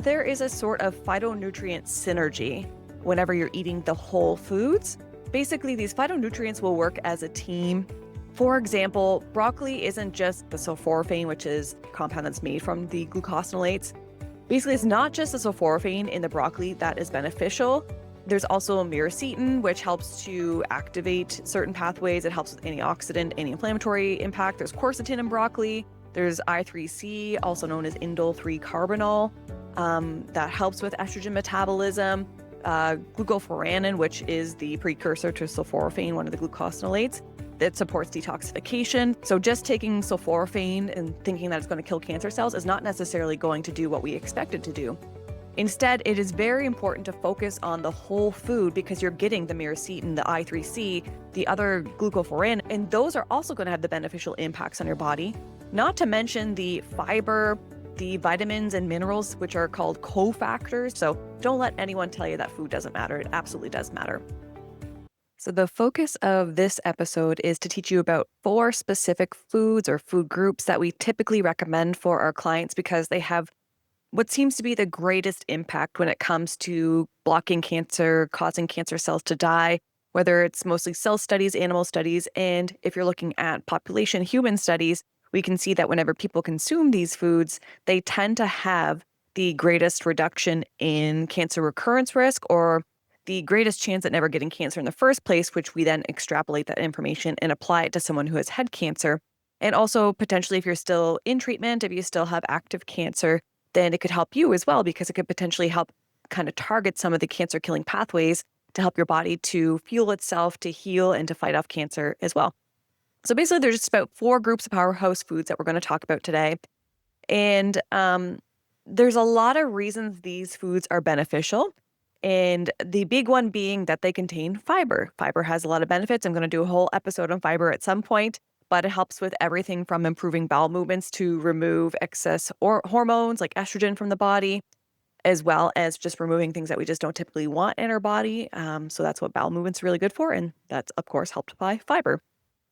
There is a sort of phytonutrient synergy whenever you're eating the whole foods. Basically, these phytonutrients will work as a team. For example, broccoli isn't just the sulforaphane, which is a compound that's made from the glucosinolates. Basically, it's not just the sulforaphane in the broccoli that is beneficial. There's also miracetin, which helps to activate certain pathways. It helps with antioxidant, anti-inflammatory impact. There's quercetin in broccoli. There's I3C, also known as indole 3-carbinol, that helps with estrogen metabolism. Glucoforanin, which is the precursor to sulforaphane, one of the glucosinolates, that supports detoxification. So just taking sulforaphane and thinking that it's going to kill cancer cells is not necessarily going to do what we expect it to do. Instead, it is very important to focus on the whole food because you're getting the miracetin, the I3C, the other glucoforanin, and those are also going to have the beneficial impacts on your body. Not to mention the fiber, the vitamins and minerals, which are called cofactors. So don't let anyone tell you that food doesn't matter. It absolutely does matter. So the focus of this episode is to teach you about 4 specific foods or food groups that we typically recommend for our clients because they have what seems to be the greatest impact when it comes to blocking cancer, causing cancer cells to die, whether it's mostly cell studies, animal studies, and if you're looking at population human studies, we can see that whenever people consume these foods, they tend to have the greatest reduction in cancer recurrence risk or the greatest chance at never getting cancer in the first place, which we then extrapolate that information and apply it to someone who has had cancer. And also potentially if you're still in treatment, if you still have active cancer, then it could help you as well because it could potentially help kind of target some of the cancer killing pathways to help your body to fuel itself, to heal, and to fight off cancer as well. So basically, there's just about 4 groups of powerhouse foods that we're going to talk about today. And there's a lot of reasons these foods are beneficial. And the big one being that they contain fiber. Fiber has a lot of benefits. I'm going to do a whole episode on fiber at some point, but it helps with everything from improving bowel movements to remove excess or hormones like estrogen from the body, as well as just removing things that we just don't typically want in our body. So that's what bowel movements are really good for. And that's, of course, helped by fiber.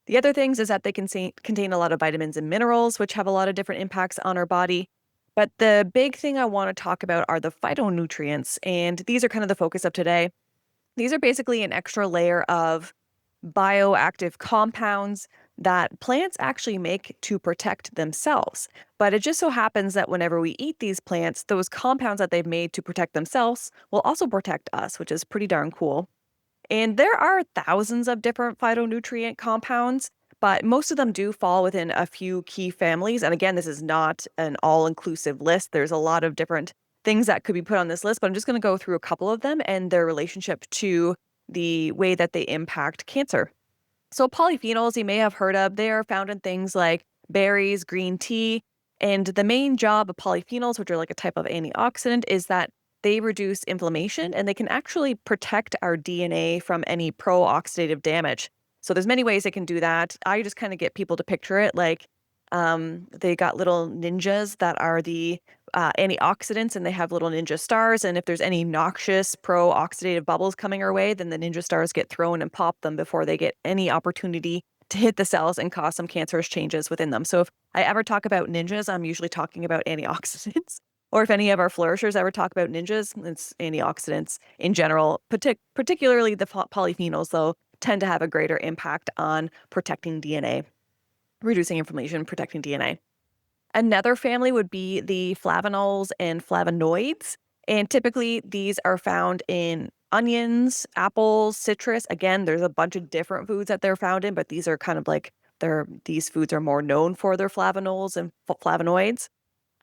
The other things is that they contain a lot of vitamins and minerals, which have a lot of different impacts on our body. But the big thing I want to talk about are the phytonutrients, and these are kind of the focus of today. These are basically an extra layer of bioactive compounds that plants actually make to protect themselves. But it just so happens that whenever we eat these plants, those compounds that they've made to protect themselves will also protect us, which is pretty darn cool. And there are thousands of different phytonutrient compounds, but most of them do fall within a few key families. And again, this is not an all-inclusive list. There's a lot of different things that could be put on this list, but I'm just going to go through a couple of them and their relationship to the way that they impact cancer. So polyphenols you may have heard of, they are found in things like berries, green tea, and the main job of polyphenols, which are like a type of antioxidant, is that they reduce inflammation and they can actually protect our DNA from any pro-oxidative damage. So there's many ways they can do that. I just kind of get people to picture it like they got little ninjas that are the antioxidants and they have little ninja stars. And if there's any noxious pro-oxidative bubbles coming our way, then the ninja stars get thrown and pop them before they get any opportunity to hit the cells and cause some cancerous changes within them. So if I ever talk about ninjas, I'm usually talking about antioxidants. Or if any of our flourishers ever talk about ninjas, it's antioxidants in general, particularly the polyphenols, though, tend to have a greater impact on protecting DNA, reducing inflammation, protecting DNA. Another family would be the flavonols and flavonoids. And typically these are found in onions, apples, citrus. Again, there's a bunch of different foods that they're found in, but these are kind of like these foods are more known for their flavonols and flavonoids.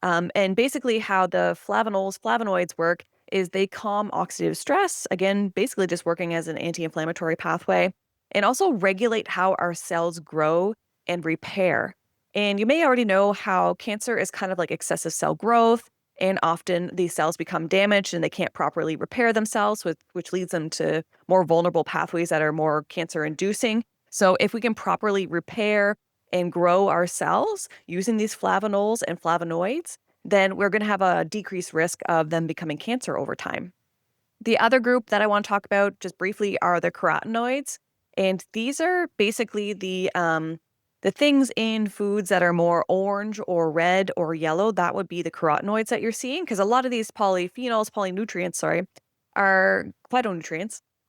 And basically how the flavonoids work is they calm oxidative stress, again, basically just working as an anti-inflammatory pathway, and also regulate how our cells grow and repair. And you may already know how cancer is kind of like excessive cell growth, and often these cells become damaged and they can't properly repair themselves, which leads them to more vulnerable pathways that are more cancer-inducing. So if we can properly repair and grow our cells using these flavonols and flavonoids, then we're going to have a decreased risk of them becoming cancer over time. The other group that I want to talk about just briefly are the carotenoids. And these are basically the The things in foods that are more orange or red or yellow, that would be the carotenoids that you're seeing, because a lot of these are phytonutrients,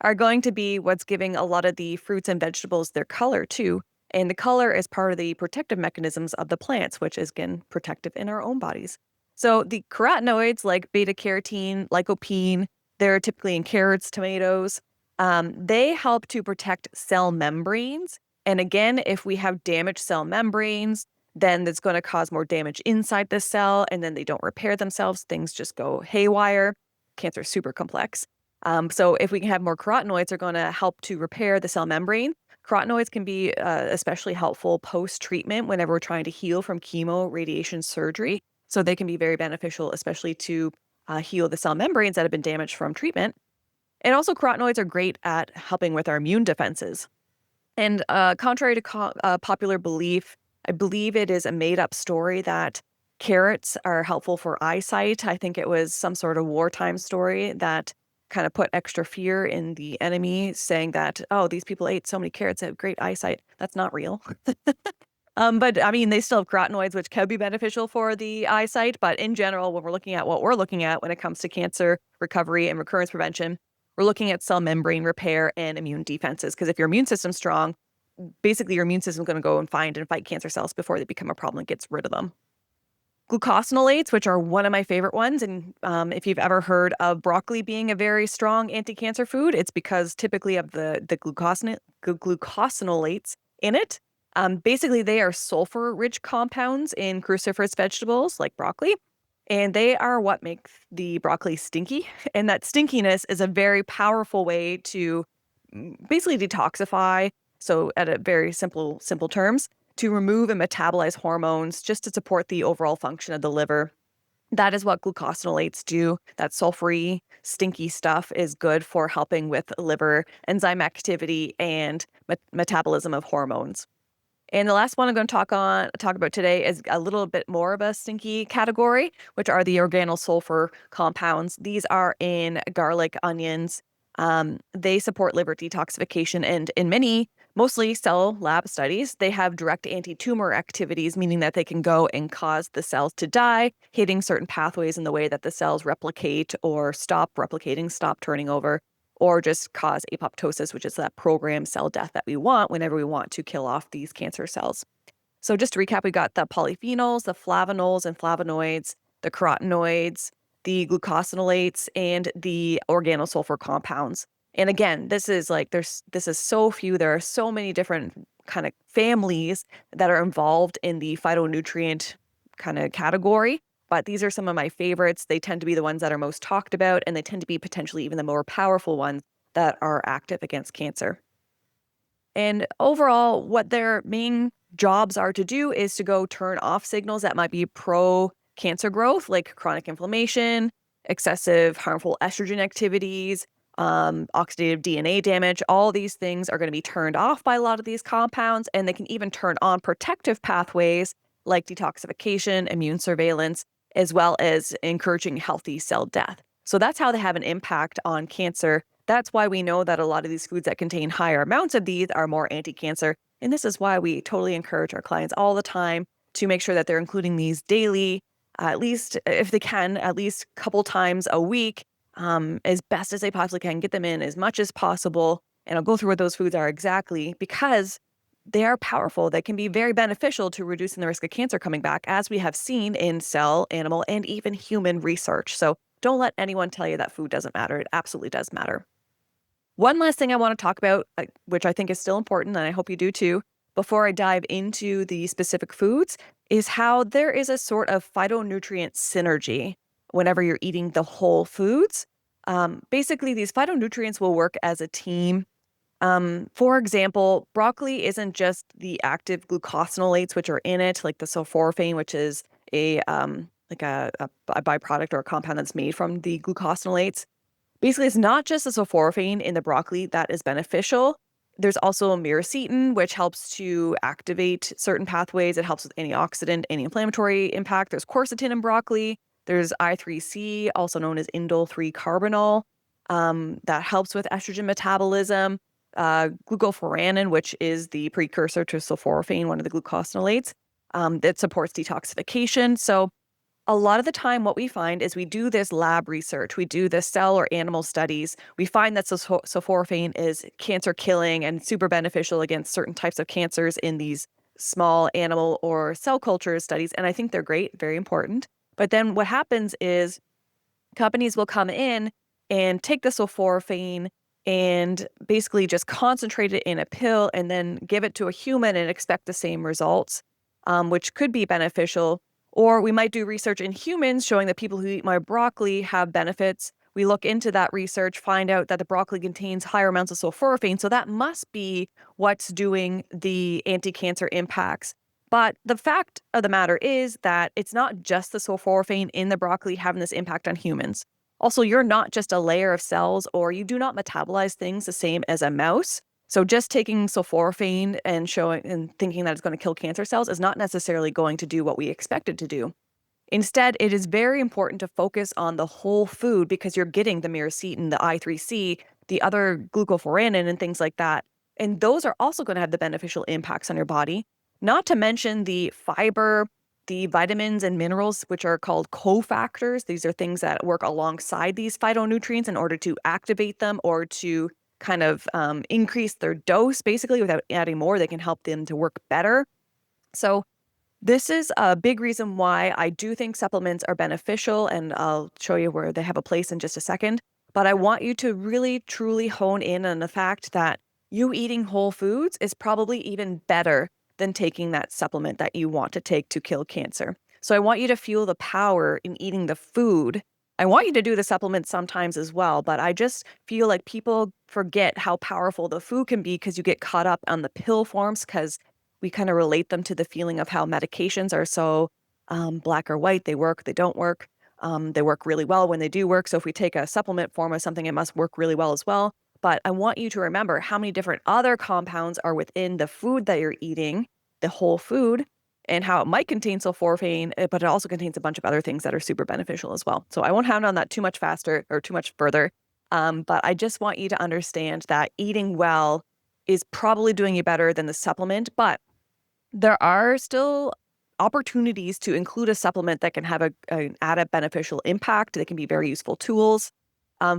are going to be what's giving a lot of the fruits and vegetables their color too. And the color is part of the protective mechanisms of the plants, which is again protective in our own bodies. So the carotenoids like beta carotene, lycopene, they're typically in carrots, tomatoes. They help to protect cell membranes. And again, if we have damaged cell membranes, then that's going to cause more damage inside the cell, and then they don't repair themselves. Things just go haywire. Cancer is super complex. So if we can have more carotenoids, are going to help to repair the cell membrane. Carotenoids can be especially helpful post-treatment whenever we're trying to heal from chemo, radiation, surgery. So they can be very beneficial, especially to heal the cell membranes that have been damaged from treatment. And also carotenoids are great at helping with our immune defenses. And contrary to popular belief, I believe it is a made-up story that carrots are helpful for eyesight. I think it was some sort of wartime story that kind of put extra fear in the enemy, saying that, oh, these people ate so many carrots, they have great eyesight. That's not real. But I mean, they still have carotenoids, which can be beneficial for the eyesight. But in general, when we're looking at what we're looking at when it comes to cancer recovery and recurrence prevention, we're looking at cell membrane repair and immune defenses. Because if your immune system's strong, basically your immune system's going to go and find and fight cancer cells before they become a problem and gets rid of them. Glucosinolates, which are one of my favorite ones. And if you've ever heard of broccoli being a very strong anti-cancer food, it's because typically of the glucosinolates in it. Basically, they are sulfur-rich compounds in cruciferous vegetables like broccoli, and they are what make the broccoli stinky. And that stinkiness is a very powerful way to basically detoxify. So at a very simple terms, to remove and metabolize hormones just to support the overall function of the liver. That is what glucosinolates do. That sulfury, stinky stuff is good for helping with liver enzyme activity and metabolism of hormones. And the last one I'm going to talk about today is a little bit more of a stinky category, which are the organosulfur compounds. These are in garlic, onions. They support liver detoxification, and in many, mostly cell lab studies, they have direct anti-tumor activities, meaning that they can go and cause the cells to die, hitting certain pathways in the way that the cells replicate or stop replicating, stop turning over, or just cause apoptosis, which is that programmed cell death that we want whenever we want to kill off these cancer cells. So just to recap, we got the polyphenols, the flavonols and flavonoids, the carotenoids, the glucosinolates, and the organosulfur compounds. And again, this is so few. There are so many different kind of families that are involved in the phytonutrient kind of category. But these are some of my favorites. They tend to be the ones that are most talked about, and they tend to be potentially even the more powerful ones that are active against cancer. And overall, what their main jobs are to do is to go turn off signals that might be pro-cancer growth, like chronic inflammation, excessive harmful estrogen activities, oxidative DNA damage. All these things are going to be turned off by a lot of these compounds, and they can even turn on protective pathways like detoxification, immune surveillance, as well as encouraging healthy cell death. So that's how they have an impact on cancer. That's why we know that a lot of these foods that contain higher amounts of these are more anti-cancer. And this is why we totally encourage our clients all the time to make sure that they're including these daily, at least if they can, at least a couple times a week, as best as they possibly can, get them in as much as possible. And I'll go through what those foods are exactly, because they are powerful. They can be very beneficial to reducing the risk of cancer coming back, as we have seen in cell, animal, and even human research. So don't let anyone tell you that food doesn't matter. It absolutely does matter. One last thing I want to talk about, which I think is still important, and I hope you do too, before I dive into the specific foods, is how there is a sort of phytonutrient synergy whenever you're eating the whole foods. Basically, these phytonutrients will work as a team. For example, broccoli isn't just the active glucosinolates which are in it, like the sulforaphane, which is a byproduct or a compound that's made from the glucosinolates. Basically, it's not just the sulforaphane in the broccoli that is beneficial. There's also miracetin, which helps to activate certain pathways. It helps with antioxidant, anti-inflammatory impact. There's quercetin in broccoli. There's I3C, also known as indole 3 carbinol, that helps with estrogen metabolism. glucoforanin, which is the precursor to sulforaphane, one of the glucosinolates, that supports detoxification. So a lot of the time, what we find is we do this lab research, we do this cell or animal studies. We find that sulforaphane is cancer killing and super beneficial against certain types of cancers in these small animal or cell culture studies. And I think they're great, very important. But then what happens is companies will come in and take the sulforaphane and basically just concentrate it in a pill and then give it to a human and expect the same results, which could be beneficial. Or we might do research in humans showing that people who eat more broccoli have benefits. We look into that research, find out that the broccoli contains higher amounts of sulforaphane. So that must be what's doing the anti-cancer impacts. But the fact of the matter is that it's not just the sulforaphane in the broccoli having this impact on humans. Also, you're not just a layer of cells, or you do not metabolize things the same as a mouse. So just taking sulforaphane and showing and thinking that it's going to kill cancer cells is not necessarily going to do what we expect it to do. Instead, it is very important to focus on the whole food because you're getting the miracetin, the I3C, the other glucoforanin and things like that. And those are also going to have the beneficial impacts on your body, not to mention the fiber, the vitamins and minerals, which are called cofactors. These are things that work alongside these phytonutrients in order to activate them or to kind of increase their dose, basically, without adding more. They can help them to work better. So this is a big reason why I do think supplements are beneficial, and I'll show you where they have a place in just a second. But I want you to really, truly hone in on the fact that you eating whole foods is probably even better than taking that supplement that you want to take to kill cancer. So I want you to feel the power in eating the food. I want you to do the supplements sometimes as well, but I just feel like people forget how powerful the food can be because you get caught up on the pill forms because we kind of relate them to the feeling of how medications are so black or white. They work, they don't work. They work really well when they do work. So if we take a supplement form of something, it must work really well as well. But I want you to remember how many different other compounds are within the food that you're eating, the whole food, and how it might contain sulforaphane, but it also contains a bunch of other things that are super beneficial as well. So I won't hound on that too much faster or too much further. But I just want you to understand that eating well is probably doing you better than the supplement, but there are still opportunities to include a supplement that can have an added beneficial impact. They can be very useful tools.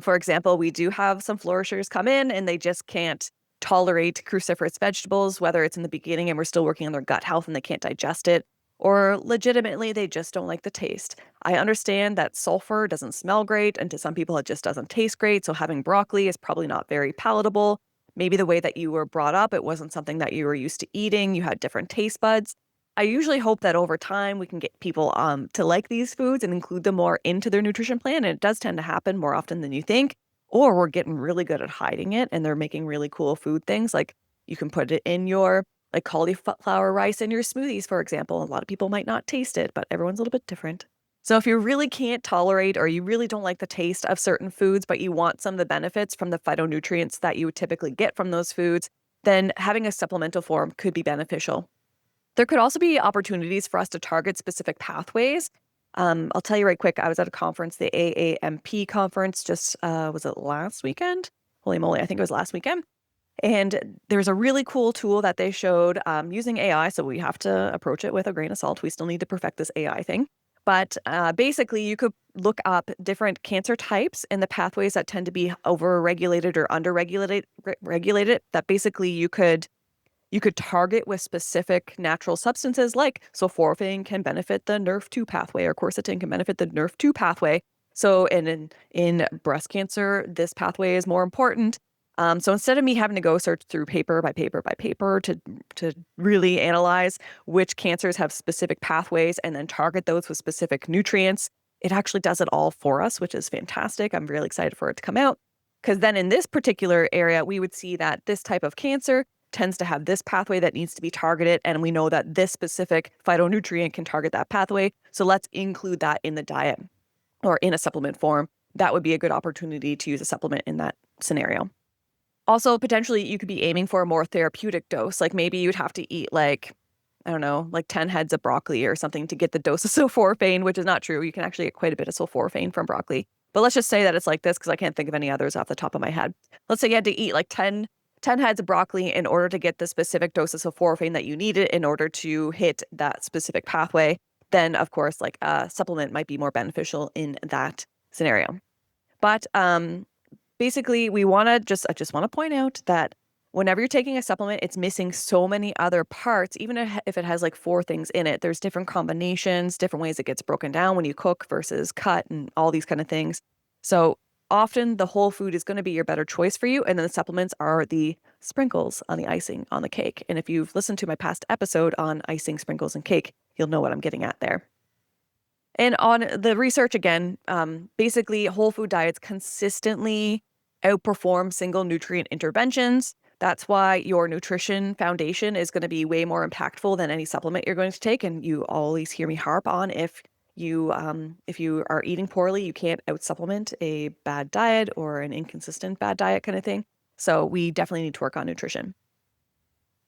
For example, we do have some flourishers come in and they just can't tolerate cruciferous vegetables, whether it's in the beginning and we're still working on their gut health and they can't digest it, or legitimately they just don't like the taste. I understand that sulfur doesn't smell great, and to some people it just doesn't taste great. So having broccoli is probably not very palatable. Maybe the way that you were brought up, it wasn't something that you were used to eating. You had different taste buds. I usually hope that over time we can get people to like these foods and include them more into their nutrition plan. And it does tend to happen more often than you think. Or we're getting really good at hiding it and they're making really cool food things. Like you can put it in your like cauliflower rice in your smoothies, for example. A lot of people might not taste it, but everyone's a little bit different. So if you really can't tolerate or you really don't like the taste of certain foods, but you want some of the benefits from the phytonutrients that you would typically get from those foods, then having a supplemental form could be beneficial. There could also be opportunities for us to target specific pathways. I'll tell you right quick, I was at a conference, the AAMP conference, just, was it last weekend? Holy moly, I think it was last weekend. And there's a really cool tool that they showed using AI. So we have to approach it with a grain of salt. We still need to perfect this AI thing. But basically, you could look up different cancer types and the pathways that tend to be overregulated or regulated. That basically you could target with specific natural substances, like sulforaphane can benefit the NRF2 pathway, or quercetin can benefit the NRF2 pathway. So in breast cancer, this pathway is more important. So instead of me having to go search through paper by paper by paper to really analyze which cancers have specific pathways and then target those with specific nutrients, it actually does it all for us, which is fantastic. I'm really excited for it to come out. Because then in this particular area, we would see that this type of cancer tends to have this pathway that needs to be targeted. And we know that this specific phytonutrient can target that pathway. So let's include that in the diet or in a supplement form. That would be a good opportunity to use a supplement in that scenario. Also, potentially, you could be aiming for a more therapeutic dose. Like maybe you'd have to eat like 10 heads of broccoli or something to get the dose of sulforaphane, which is not true. You can actually get quite a bit of sulforaphane from broccoli. But let's just say that it's like this because I can't think of any others off the top of my head. Let's say you had to eat like 10 10 heads of broccoli in order to get the specific dose of sulforaphane that you needed in order to hit that specific pathway, then of course, like a supplement might be more beneficial in that scenario. But basically, I just want to point out that whenever you're taking a supplement, it's missing so many other parts. Even if it has like 4 things in it, there's different combinations, different ways it gets broken down when you cook versus cut and all these kind of things. So often the whole food is going to be your better choice for you. And then the supplements are the sprinkles on the icing on the cake. And if you've listened to my past episode on icing, sprinkles, and cake, you'll know what I'm getting at there. And on the research again, basically whole food diets consistently outperform single nutrient interventions. That's why your nutrition foundation is going to be way more impactful than any supplement you're going to take. And you always hear me harp on if you are eating poorly, you can't out supplement a bad diet or an inconsistent bad diet kind of thing. So we definitely need to work on nutrition.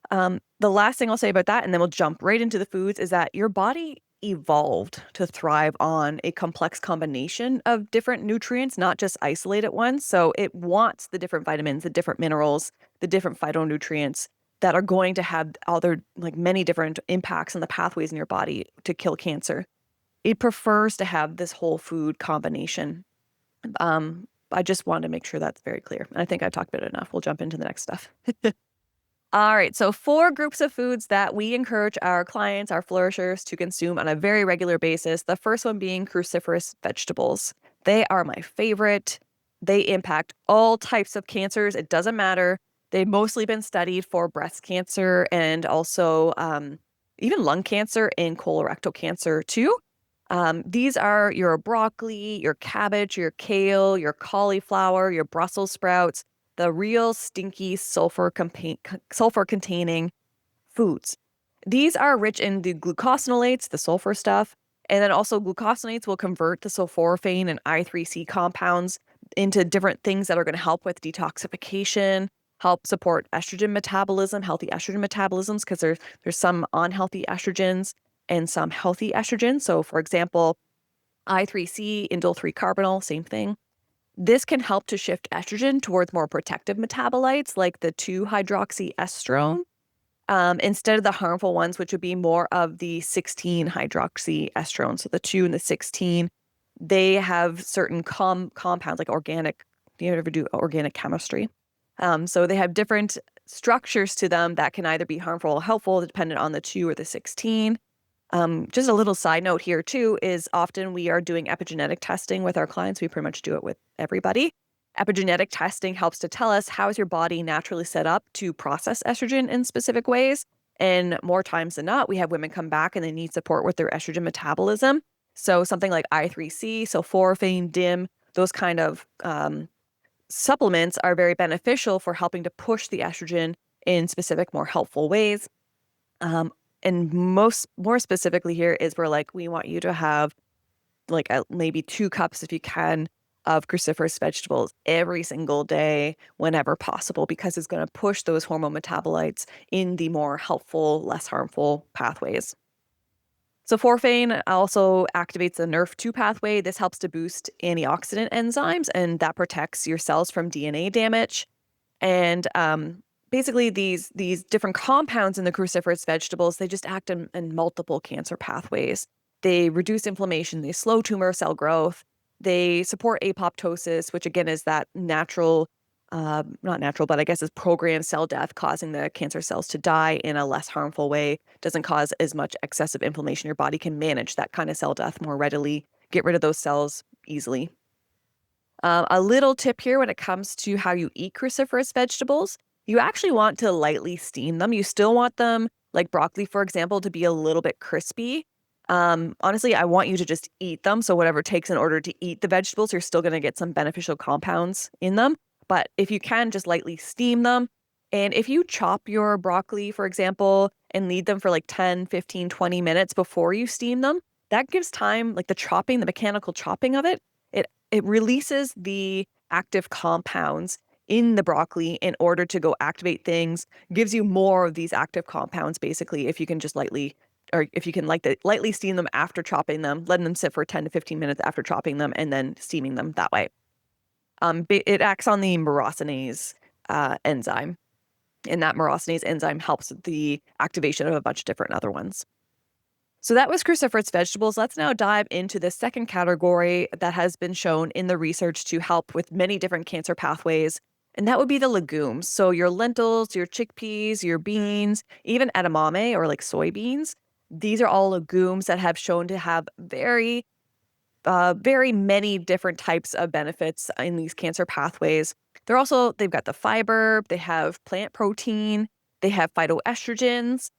The last thing I'll say about that, and then we'll jump right into the foods, is that your body evolved to thrive on a complex combination of different nutrients, not just isolated ones. So it wants the different vitamins, the different minerals, the different phytonutrients that are going to have other, like many different impacts on the pathways in your body to kill cancer. It prefers to have this whole food combination. I just wanted to make sure that's very clear. And I think I've talked about it enough. We'll jump into the next stuff. All right, so 4 groups of foods that we encourage our clients, our flourishers, to consume on a very regular basis. The first one being cruciferous vegetables. They are my favorite. They impact all types of cancers. It doesn't matter. They've mostly been studied for breast cancer and also even lung cancer and colorectal cancer too. These are your broccoli, your cabbage, your kale, your cauliflower, your Brussels sprouts, the real stinky sulfur-containing foods. These are rich in the glucosinolates, the sulfur stuff, and then also glucosinolates will convert the sulforaphane and I3C compounds into different things that are going to help with detoxification, help support estrogen metabolism, healthy estrogen metabolisms, because there's some unhealthy estrogens and some healthy estrogens. So for example, I3C, indole 3-carbinol, same thing. This can help to shift estrogen towards more protective metabolites like the 2-hydroxyestrone instead of the harmful ones, which would be more of the 16-hydroxyestrone. So the 2 and the 16, they have certain compounds like organic. Do you ever do organic chemistry? So they have different structures to them that can either be harmful or helpful dependent on the 2 or the 16. Just a little side note here too is often we are doing epigenetic testing with our clients. We pretty much do it with everybody. Epigenetic testing helps to tell us how is your body naturally set up to process estrogen in specific ways. And more times than not, we have women come back and they need support with their estrogen metabolism. So something like I3C, sulforaphane, DIM, those kind of supplements are very beneficial for helping to push the estrogen in specific, more helpful ways. And more specifically here is we want you to have maybe 2 cups if you can of cruciferous vegetables every single day whenever possible, because it's going to push those hormone metabolites in the more helpful, less harmful pathways. Sulforaphane also activates the NRF2 pathway. This helps to boost antioxidant enzymes, and that protects your cells from DNA damage. And basically, these different compounds in the cruciferous vegetables, they just act in multiple cancer pathways. They reduce inflammation, they slow tumor cell growth, they support apoptosis, which again is that natural, not natural, but I guess is programmed cell death, causing the cancer cells to die in a less harmful way. Doesn't cause as much excessive inflammation. Your body can manage that kind of cell death more readily, get rid of those cells easily. A little tip here when it comes to how you eat cruciferous vegetables. You actually want to lightly steam them. You still want them, like broccoli, for example, to be a little bit crispy. Honestly, I want you to just eat them. So whatever it takes in order to eat the vegetables, you're still going to get some beneficial compounds in them. But if you can, just lightly steam them. And if you chop your broccoli, for example, and leave them for 10, 15, 20 minutes before you steam them, that gives time, the chopping, the mechanical chopping of it, it releases the active compounds in the broccoli in order to go activate things, gives you more of these active compounds, basically, if you can just lightly steam them after chopping them, letting them sit for 10 to 15 minutes after chopping them, and then steaming them that way. It acts on the myrosinase enzyme. And that myrosinase enzyme helps the activation of a bunch of different other ones. So that was cruciferous vegetables. Let's now dive into the second category that has been shown in the research to help with many different cancer pathways, and that would be the legumes. So your lentils, your chickpeas, your beans, even edamame or like soybeans. These are all legumes that have shown to have very many different types of benefits in these cancer pathways. They've got the fiber, they have plant protein, they have phytoestrogens,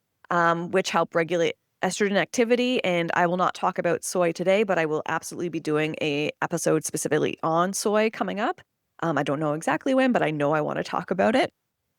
which help regulate estrogen activity. And I will not talk about soy today, but I will absolutely be doing a episode specifically on soy coming up. I don't know exactly when, but I know I want to talk about it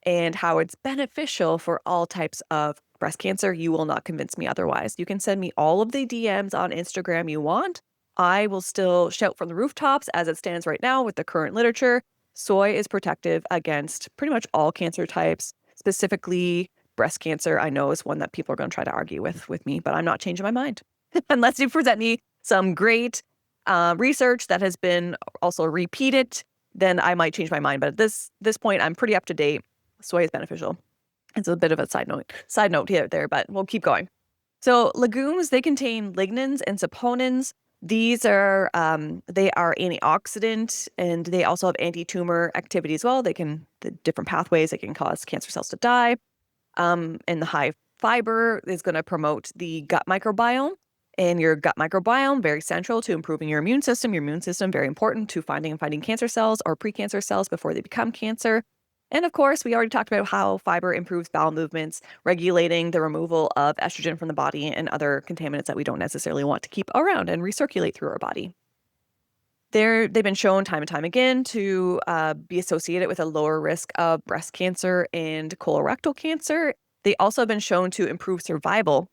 and how it's beneficial for all types of breast cancer. You will not convince me otherwise. You can send me all of the DMs on Instagram you want. I will still shout from the rooftops as it stands right now with the current literature. Soy is protective against pretty much all cancer types, specifically breast cancer. I know is one that people are going to try to argue with me, but I'm not changing my mind. Unless you present me some great research that has been also repeated, then I might change my mind. But at this point, I'm pretty up to date. Soy is beneficial. It's a bit of a side note here there, but we'll keep going. So legumes, they contain lignans and saponins. These are they are antioxidant, and they also have anti-tumor activity as well. The different pathways that can cause cancer cells to die. And the high fiber is going to promote the gut microbiome. And your gut microbiome, very central to improving your immune system. Your immune system, very important to finding and fighting cancer cells or precancer cells before they become cancer. And of course, we already talked about how fiber improves bowel movements, regulating the removal of estrogen from the body and other contaminants that we don't necessarily want to keep around and recirculate through our body. They've been shown time and time again to be associated with a lower risk of breast cancer and colorectal cancer. They also have been shown to improve survival.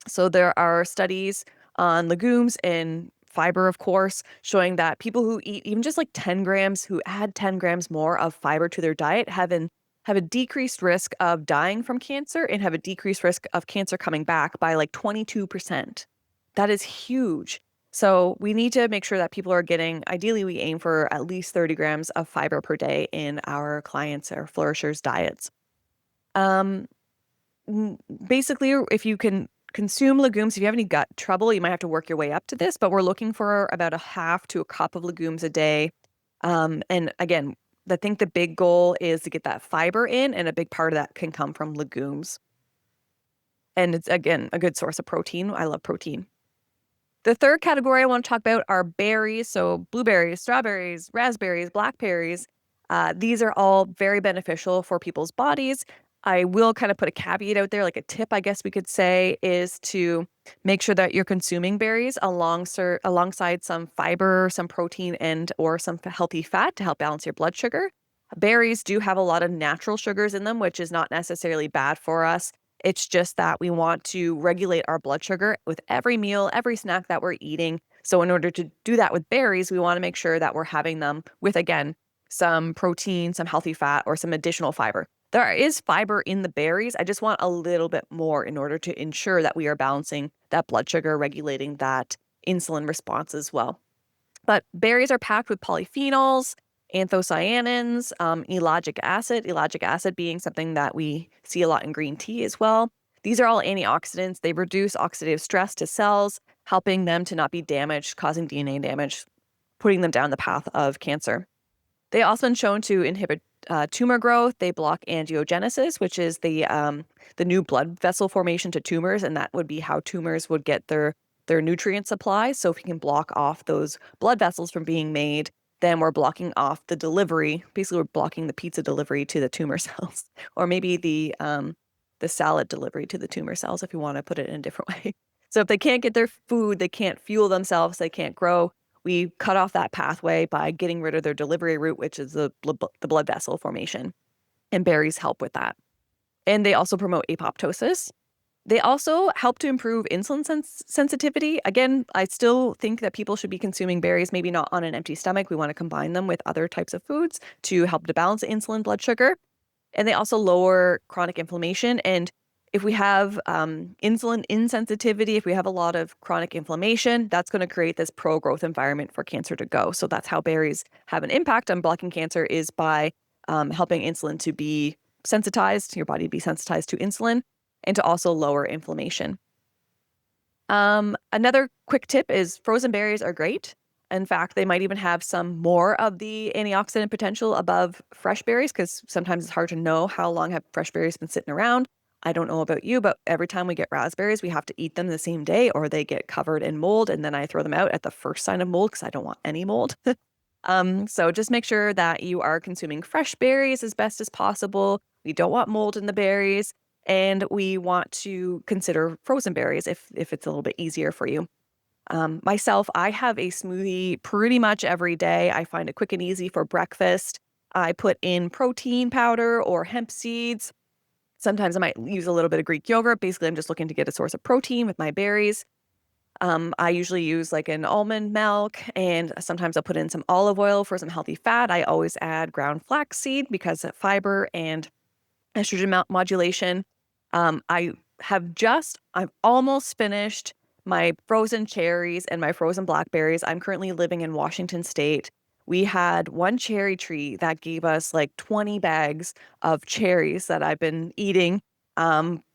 So there are studies on legumes and fiber, of course, showing that people who eat even just like 10 grams, who add 10 grams more of fiber to their diet, have a decreased risk of dying from cancer and have a decreased risk of cancer coming back by like 22%. That is huge. So we need to make sure that people are getting, ideally we aim for at least 30 grams of fiber per day in our clients or flourishers' diets. Basically, if you can consume legumes, if you have any gut trouble, you might have to work your way up to this, but we're looking for about a half to a cup of legumes a day. And again, I think the big goal is to get that fiber in, and a big part of that can come from legumes. And it's, again, a good source of protein. I love protein. The third category I want to talk about are berries. So blueberries, strawberries, raspberries, blackberries. These are all very beneficial for people's bodies. I will kind of put a caveat out there, like a tip, I guess we could say, is to make sure that you're consuming berries alongside some fiber, some protein, and or some healthy fat to help balance your blood sugar. Berries do have a lot of natural sugars in them, which is not necessarily bad for us. It's just that we want to regulate our blood sugar with every meal, every snack that we're eating. So in order to do that with berries, we want to make sure that we're having them with, again, some protein, some healthy fat, or some additional fiber. There is fiber in the berries. I just want a little bit more in order to ensure that we are balancing that blood sugar, regulating that insulin response as well. But berries are packed with polyphenols, anthocyanins, ellagic acid being something that we see a lot in green tea as well. These are all antioxidants. They reduce oxidative stress to cells, helping them to not be damaged, causing DNA damage, putting them down the path of cancer. They also been shown to inhibit tumor growth. They block angiogenesis, which is the new blood vessel formation to tumors, and that would be how tumors would get their nutrient supply. So if we can block off those blood vessels from being made, then we're blocking off the delivery. Basically, we're blocking the pizza delivery to the tumor cells, or maybe the salad delivery to the tumor cells, if you want to put it in a different way. So if they can't get their food, they can't fuel themselves, they can't grow. We cut off that pathway by getting rid of their delivery route, which is the blood vessel formation. And berries help with that. And they also promote apoptosis. They also help to improve insulin sensitivity. Again, I still think that people should be consuming berries, maybe not on an empty stomach. We want to combine them with other types of foods to help to balance insulin blood sugar. And they also lower chronic inflammation. And if we have insulin insensitivity, if we have a lot of chronic inflammation, that's going to create this pro-growth environment for cancer to go. So that's how berries have an impact on blocking cancer, is by helping insulin to be sensitized, your body be sensitized to insulin, and to also lower inflammation. Another quick tip is frozen berries are great. In fact, they might even have some more of the antioxidant potential above fresh berries because sometimes it's hard to know how long have fresh berries been sitting around. I don't know about you, but every time we get raspberries, we have to eat them the same day or they get covered in mold and then I throw them out at the first sign of mold because I don't want any mold. So just make sure that you are consuming fresh berries as best as possible. We don't want mold in the berries, and we want to consider frozen berries if it's a little bit easier for you. Myself, I have a smoothie pretty much every day. I find it quick and easy for breakfast. I put in protein powder or hemp seeds. Sometimes I might use a little bit of Greek yogurt. Basically, I'm just looking to get a source of protein with my berries. I usually use like an almond milk, and sometimes I'll put in some olive oil for some healthy fat. I always add ground flaxseed because of fiber and estrogen modulation. I I've almost finished my frozen cherries and my frozen blackberries. I'm currently living in Washington State. We had one cherry tree that gave us like 20 bags of cherries that I've been eating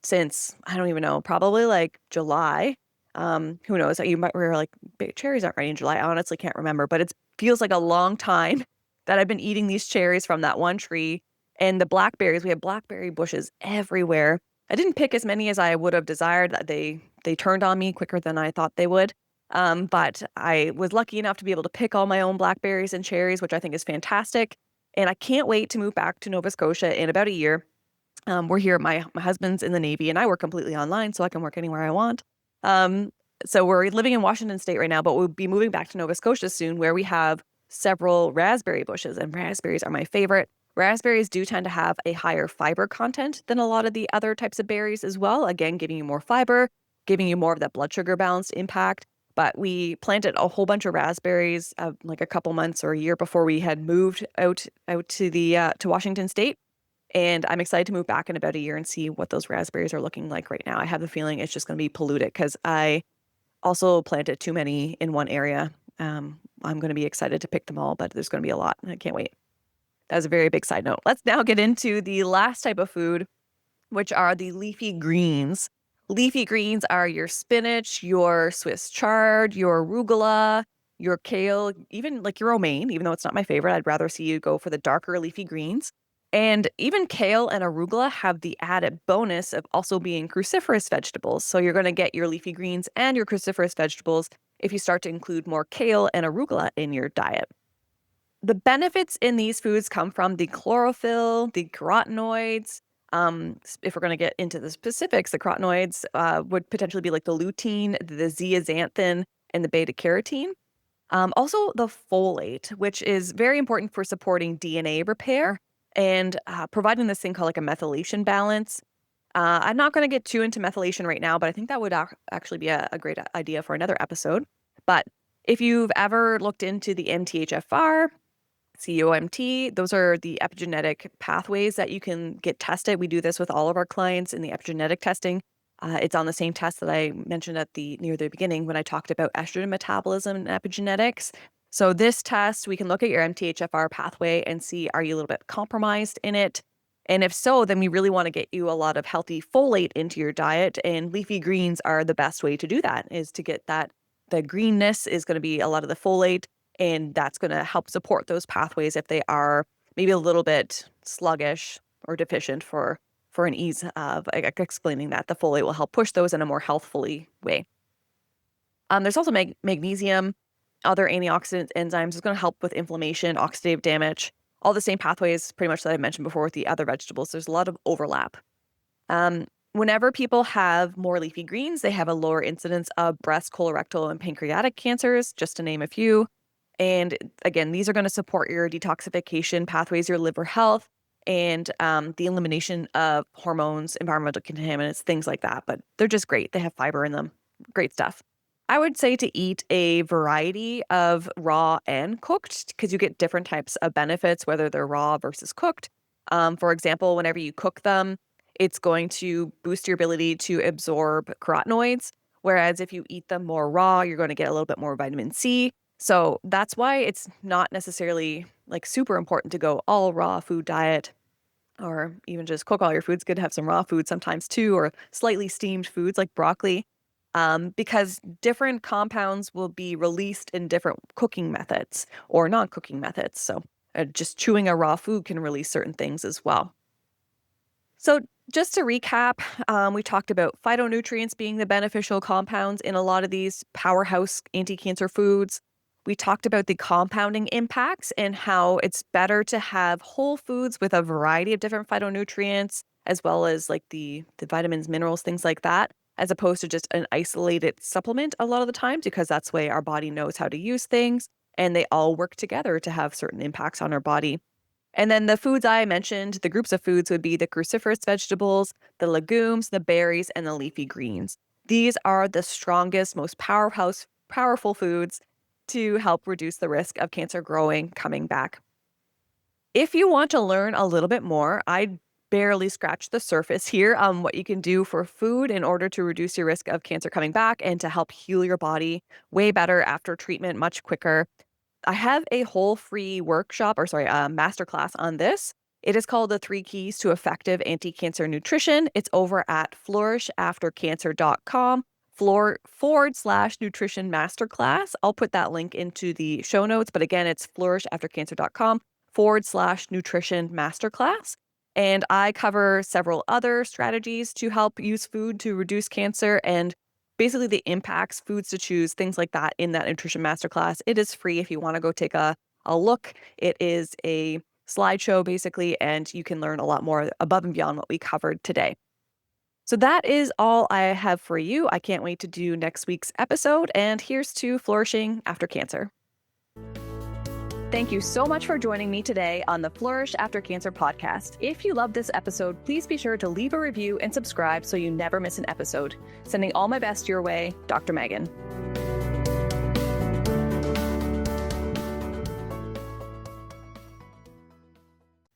since, I don't even know, probably like July. Who knows? You might we're like cherries aren't ready in July. I honestly can't remember, but it feels like a long time that I've been eating these cherries from that one tree. And the blackberries, we have blackberry bushes everywhere. I didn't pick as many as I would have desired. They turned on me quicker than I thought they would. But I was lucky enough to be able to pick all my own blackberries and cherries, which I think is fantastic. And I can't wait to move back to Nova Scotia in about a year. We're here. My husband's in the Navy, and I work completely online, so I can work anywhere I want. Um, so we're living in Washington State right now, but we'll be moving back to Nova Scotia soon, where we have several raspberry bushes, and raspberries are my favorite. Raspberries do tend to have a higher fiber content than a lot of the other types of berries as well. Again, giving you more fiber, giving you more of that blood sugar balanced impact. But we planted a whole bunch of raspberries like a couple months or a year before we had moved out to the to Washington State. And I'm excited to move back in about a year and see what those raspberries are looking like right now. I have the feeling it's just going to be polluted because I also planted too many in one area. I'm going to be excited to pick them all, but there's going to be a lot. I can't wait. That was a very big side note. Let's now get into the last type of food, which are the leafy greens. Leafy greens are your spinach, your Swiss chard, your arugula, your kale, even like your romaine, even though it's not my favorite. I'd rather see you go for the darker leafy greens. And even kale and arugula have the added bonus of also being cruciferous vegetables. So you're going to get your leafy greens and your cruciferous vegetables if you start to include more kale and arugula in your diet. The benefits in these foods come from the chlorophyll, the carotenoids. If we're going to get into the specifics, the carotenoids would potentially be like the lutein, the zeaxanthin, and the beta carotene. Also, the folate, which is very important for supporting DNA repair and providing this thing called like a methylation balance. I'm not going to get too into methylation right now, but I think that would actually be a great idea for another episode. But if you've ever looked into the MTHFR, COMT, those are the epigenetic pathways that you can get tested. We do this with all of our clients in the epigenetic testing. It's on the same test that I mentioned near the beginning when I talked about estrogen metabolism and epigenetics. So this test, we can look at your MTHFR pathway and see, are you a little bit compromised in it? And if so, then we really want to get you a lot of healthy folate into your diet. And leafy greens are the best way to do that, is to get that. The greenness is going to be a lot of the folate, and that's going to help support those pathways if they are maybe a little bit sluggish or deficient for an ease of explaining that. The folate will help push those in a more healthfully way. There's also magnesium, other antioxidant enzymes is going to help with inflammation, oxidative damage, all the same pathways pretty much that I mentioned before with the other vegetables. There's a lot of overlap. Whenever people have more leafy greens, they have a lower incidence of breast, colorectal, and pancreatic cancers, just to name a few. And again, these are going to support your detoxification pathways, your liver health, and the elimination of hormones, environmental contaminants, things like that. But they're just great. They have fiber in them. Great stuff. I would say to eat a variety of raw and cooked because you get different types of benefits, whether they're raw versus cooked. For example, whenever you cook them, it's going to boost your ability to absorb carotenoids. Whereas if you eat them more raw, you're going to get a little bit more vitamin C. So that's why it's not necessarily like super important to go all raw food diet. or even just cook all your foods. Good to have some raw food sometimes too, or slightly steamed foods like broccoli, because different compounds will be released in different cooking methods or non-cooking methods. So just chewing a raw food can release certain things as well. So just to recap, we talked about phytonutrients being the beneficial compounds in a lot of these powerhouse anti-cancer foods. We talked about the compounding impacts and how it's better to have whole foods with a variety of different phytonutrients, as well as like the vitamins, minerals, things like that, as opposed to just an isolated supplement a lot of the times, because that's the way our body knows how to use things, and they all work together to have certain impacts on our body. And then the foods I mentioned, the groups of foods would be the cruciferous vegetables, the legumes, the berries, and the leafy greens. These are the strongest, most powerful foods to help reduce the risk of cancer coming back. If you want to learn a little bit more, I barely scratched the surface here on what you can do for food in order to reduce your risk of cancer coming back and to help heal your body way better after treatment, much quicker. I have a whole free workshop, or sorry, a masterclass on this. It is called The 3 Keys to Effective Anti-Cancer Nutrition. It's over at flourisaftercancer.com /nutrition masterclass. I'll put that link into the show notes. But again, it's flourisaftercancer.com /nutrition masterclass. And I cover several other strategies to help use food to reduce cancer and basically the impacts, foods to choose, things like that in that nutrition masterclass. It is free if you want to go take a look. It is a slideshow basically, and you can learn a lot more above and beyond what we covered today. So that is all I have for you. I can't wait to do next week's episode, and here's to flourishing after cancer. Thank you so much for joining me today on the Flourish After Cancer podcast. If you loved this episode, please be sure to leave a review and subscribe so you never miss an episode. Sending all my best your way, Dr. Megan.